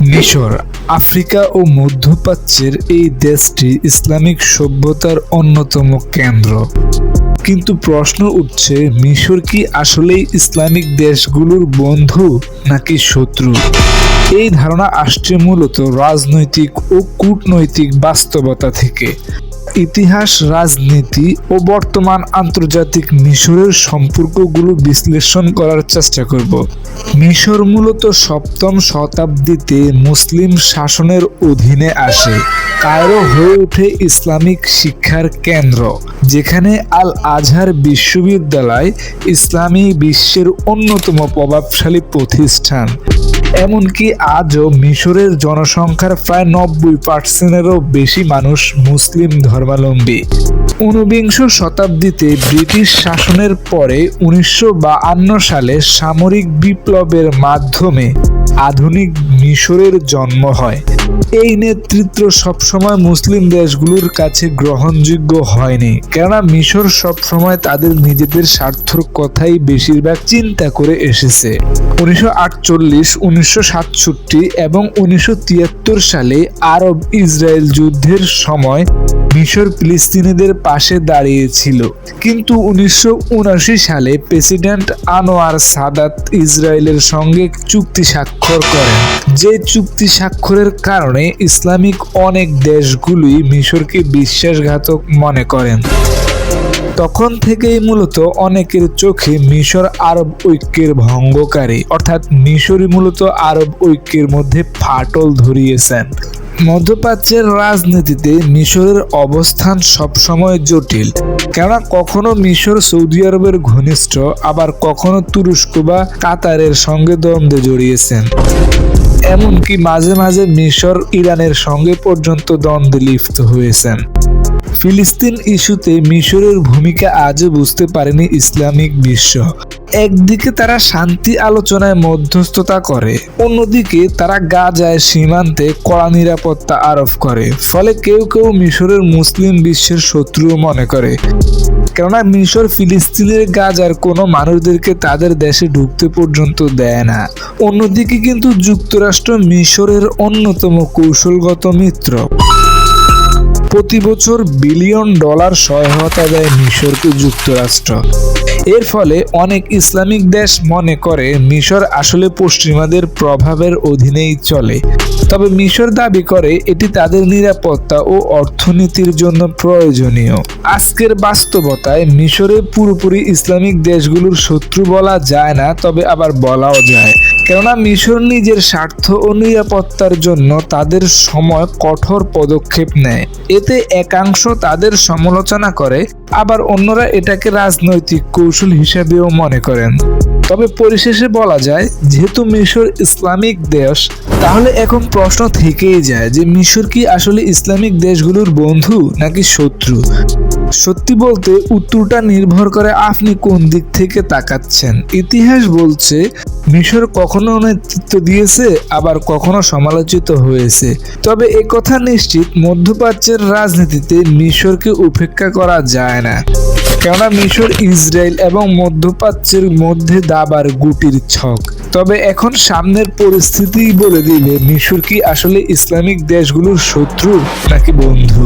মিশর আফ্রিকা ও মধ্যপ্রাচ্যের এই দেশটি ইসলামিক সভ্যতার অন্যতম কেন্দ্র। কিন্তু প্রশ্ন উঠছে, মিশর কি আসলেই ইসলামিক দেশগুলোর বন্ধু নাকি শত্রু? এই ধারণা আসছে মূলত রাজনৈতিক ও কূটনৈতিক বাস্তবতা থেকে। ইতিহাস, রাজনীতি ও বর্তমান আন্তর্জাতিক মিশরের সম্পর্কগুলো বিশ্লেষণ করার চেষ্টা করব। মিশর মূলত সপ্তম শতাব্দীতে মুসলিম শাসনের অধীনে আসে। কায়রো হয়ে ওঠে ইসলামিক শিক্ষার কেন্দ্র, যেখানে আল আজহার বিশ্ববিদ্যালয় ইসলামী বিশ্বের অন্যতম প্রভাবশালী প্রতিষ্ঠান। এমনকি আজও মিশরের জনসংখ্যার প্রায় 90%-এরও বেশি মানুষ মুসলিম ধর্মাবলম্বী। ঊনবিংশ শতাব্দীতে ব্রিটিশ শাসনের পরে 1952 সালে সামরিক বিপ্লবের মাধ্যমে আধুনিক মিশরের জন্ম হয়। এই নেতৃত্ব সবসময় মুসলিম দেশগুলোর কাছে গ্রহণযোগ্য হয়নি, কেননা মিশর সবসময় তাদের নিজেদের স্বার্থের কথাই বেশিরভাগ চিন্তা করে এসেছে। 1948, 1967 এবং 1973 সালে আরব ইসরায়েল যুদ্ধের সময় মিশর ফিলিস্তিনিদের পাশে দাঁড়িয়েছিল। কিন্তু 1979 সালে প্রেসিডেন্ট আনোয়ার সাদাত ইসরায়েলের সঙ্গে চুক্তি স্বাক্ষর করেন। যে চুক্তি স্বাক্ষরের কারণে ইসলামিক অনেক দেশগুলোই মিশরকে বিশ্বাসঘাতক মনে করেন। তখন থেকেই মূলত অনেকের চোখে মিশর আরব ঐক্যের ভঙ্গকারী, অর্থাৎ মিশরই মূলত আরব ঐক্যের মধ্যে ফাটল ধরিয়েছেন। মধ্যপ্রাচ্যের রাজনীতিতে মিশরের অবস্থান সবসময় জটিল, কেননা কখনো মিশর সৌদি আরবের ঘনিষ্ঠ, আবার কখনো তুরস্ক বা কাতারের সঙ্গে দ্বন্দ্বে জড়িয়েছেন। এমনকি মাঝে মাঝে মিশর ইরানের সঙ্গে পর্যন্ত দ্বন্দ্বে লিপ্ত হয়েছেন। ফিলিস্তিন ইস্যুতে মিশরের ভূমিকা আজও বুঝতে পারেনি ইসলামিক বিশ্ব। একদিকে তারা শান্তি আলোচনায় মধ্যস্থতা করে, অন্যদিকে তারা গাজায় সীমান্তে কড়া নিরাপত্তা আরোপ করে। ফলে কেউ কেউ মিশরের মুসলিম বিশ্বের শত্রুও মনে করে, কেননা মিশর ফিলিস্তিনের গাজার কোনো মানুষদেরকে তাদের দেশে ঢুকতে পর্যন্ত দেয় না। অন্যদিকে কিন্তু যুক্তরাষ্ট্র মিশরের অন্যতম কৌশলগত মিত্র। প্রতি বছর বিলিয়ন ডলার সহায়তা দেয় মিশরকে যুক্তরাষ্ট্র। এর ফলে অনেক ইসলামিক দেশ মনে করে মিশর আসলে পশ্চিমাদের প্রভাবের অধীনেই চলে। তবে মিশর দাবি করে এটি তাদের নিরাপত্তা ও অর্থনীতির জন্য প্রয়োজনীয়। আজকের বাস্তবতায় মিশরে পুরোপুরি ইসলামিক দেশগুলোর শত্রু বলা যায় না, তবে আবার বলাও যায়, কেননা মিশর নিজের স্বার্থ ও নিরাপত্তার জন্য তাদের সময় কঠোর পদক্ষেপ নেয়। এতে একাংশ তাদের সমালোচনা করে, আবার অন্যরা এটাকে রাজনৈতিক কৌশল হিসেবেও মনে করেন। তবে পরিশেষে বলা যায়, যেহেতু মিশর ইসলামিক দেশ, তাহলে এখন প্রশ্ন থেকেই যায় যে মিশর কি আসলে ইসলামিক দেশগুলোর বন্ধু নাকি শত্রু? সত্যি বলতে উত্তরটা নির্ভর করে আপনি কোন দিক থেকে তাকাচ্ছেন। ইতিহাস বলছে মিশর কখনো নেতৃত্ব দিয়েছে, আবার কখনো সমালোচিত হয়েছে। তবে একথা নিশ্চিত, মধ্যপ্রাচ্যের রাজনীতিতে মিশরকে উপেক্ষা করা যায় না, কেননা মিশর ইসরায়েল এবং মধ্যপ্রাচ্যের মধ্যে দাবার গুটির ছক। তবে এখন সামনের পরিস্থিতিই বলে দিবে মিশর কি আসলে ইসলামিক দেশগুলোর শত্রু নাকি বন্ধু।